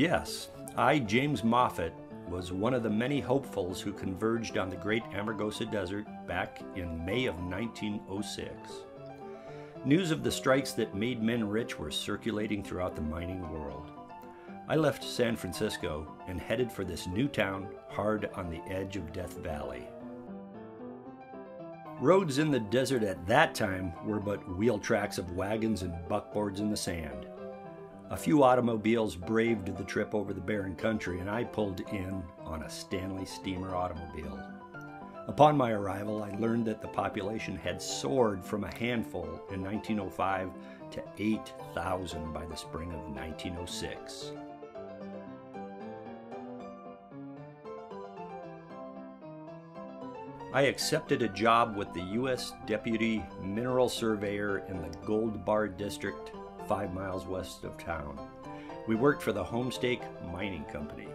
Yes, James Moffat, was one of the many hopefuls who converged on the great Amargosa Desert back in May of 1906. News of the strikes that made men rich were circulating throughout the mining world. I left San Francisco and headed for this new town hard on the edge of Death Valley. Roads in the desert at that time were but wheel tracks of wagons and buckboards in the sand. A few automobiles braved the trip over the barren country, and I pulled in on a Stanley steamer automobile. Upon my arrival, I learned that the population had soared from a handful in 1905 to 8,000 by the spring of 1906. I accepted a job with the U.S. Deputy Mineral Surveyor in the Gold Bar District, 5 miles west of town. We worked for the Homestake Mining Company.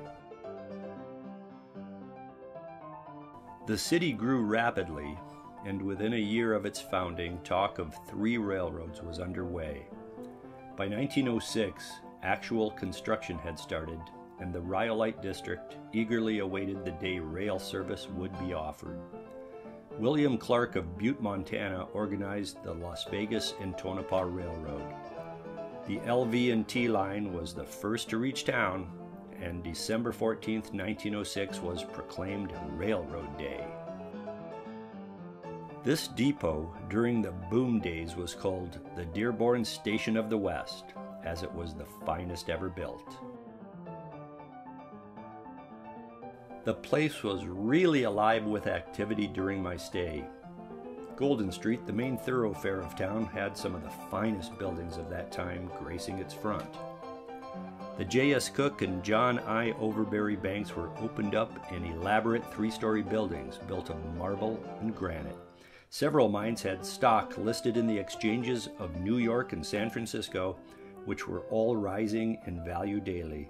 The city grew rapidly, and within a year of its founding, talk of 3 railroads was underway. By 1906, actual construction had started, and the Rhyolite District eagerly awaited the day rail service would be offered. William Clark of Butte, Montana, organized the Las Vegas and Tonopah Railroad. The LV&T line was the first to reach town, and December 14, 1906 was proclaimed Railroad Day. This depot during the boom days was called the Dearborn Station of the West, as it was the finest ever built. The place was really alive with activity during my stay. Golden Street, the main thoroughfare of town, had some of the finest buildings of that time gracing its front. The J.S. Cook and John I. Overbury banks were opened up in elaborate 3-story buildings built of marble and granite. Several mines had stock listed in the exchanges of New York and San Francisco, which were all rising in value daily.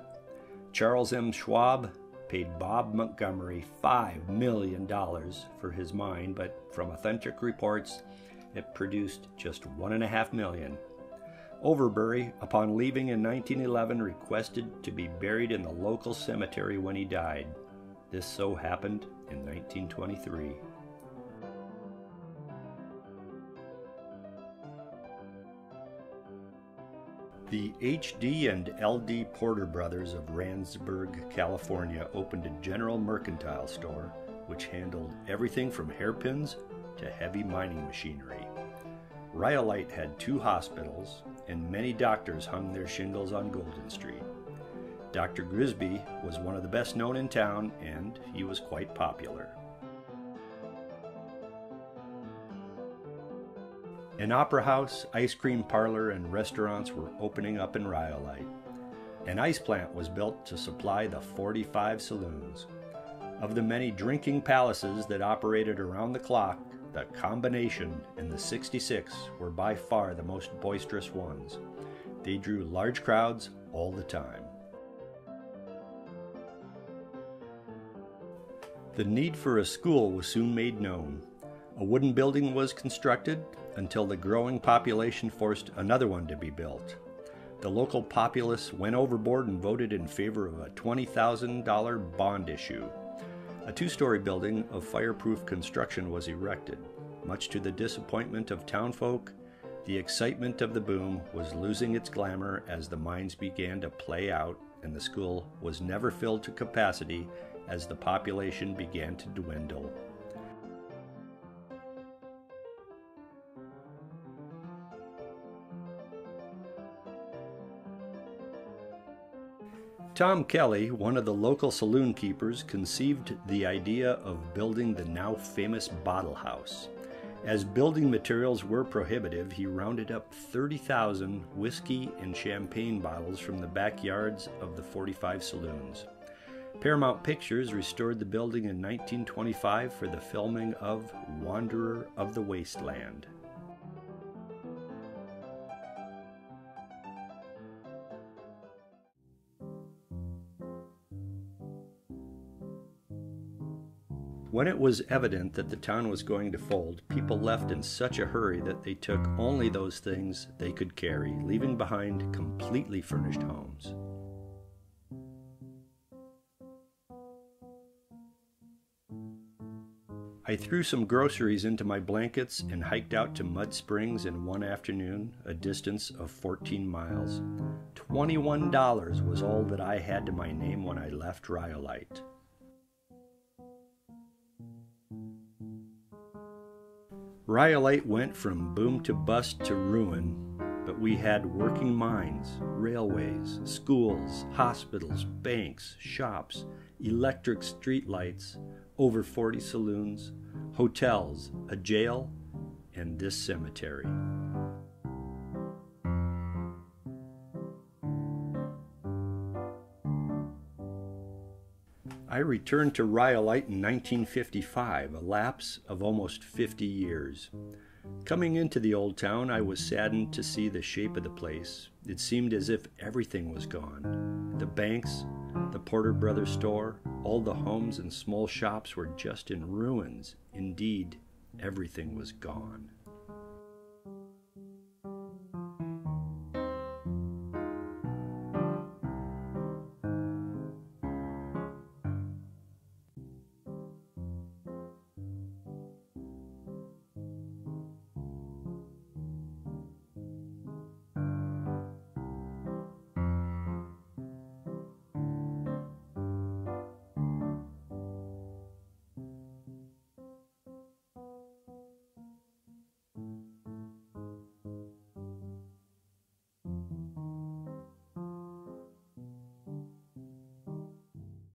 Charles M. Schwab paid Bob Montgomery $5 million for his mine, but from authentic reports, it produced just $1.5 million. Overbury, upon leaving in 1911, requested to be buried in the local cemetery when he died. This so happened in 1923. The H.D. and L.D. Porter brothers of Randsburg, California, opened a general mercantile store which handled everything from hairpins to heavy mining machinery. Rhyolite had 2 hospitals, and many doctors hung their shingles on Golden Street. Dr. Grisby was one of the best known in town, and he was quite popular. An opera house, ice cream parlor, and restaurants were opening up in Rhyolite. An ice plant was built to supply the 45 saloons. Of the many drinking palaces that operated around the clock, the Combination and the 66 were by far the most boisterous ones. They drew large crowds all the time. The need for a school was soon made known. A wooden building was constructed until the growing population forced another one to be built. The local populace went overboard and voted in favor of a $20,000 bond issue. A 2-story building of fireproof construction was erected. Much to the disappointment of townfolk, the excitement of the boom was losing its glamour as the mines began to play out, and the school was never filled to capacity as the population began to dwindle. Tom Kelly, one of the local saloon keepers, conceived the idea of building the now famous Bottle House. As building materials were prohibitive, he rounded up 30,000 whiskey and champagne bottles from the backyards of the 45 saloons. Paramount Pictures restored the building in 1925 for the filming of Wanderer of the Wasteland. When it was evident that the town was going to fold, people left in such a hurry that they took only those things they could carry, leaving behind completely furnished homes. I threw some groceries into my blankets and hiked out to Mud Springs in one afternoon, a distance of 14 miles. $21 was all that I had to my name when I left Rhyolite. Rhyolite went from boom to bust to ruin, but we had working mines, railways, schools, hospitals, banks, shops, electric streetlights, over 40 saloons, hotels, a jail, and this cemetery. I returned to Rhyolite in 1955, a lapse of almost 50 years. Coming into the old town, I was saddened to see the shape of the place. It seemed as if everything was gone. The banks, the Porter Brothers store, all the homes and small shops were just in ruins. Indeed, everything was gone.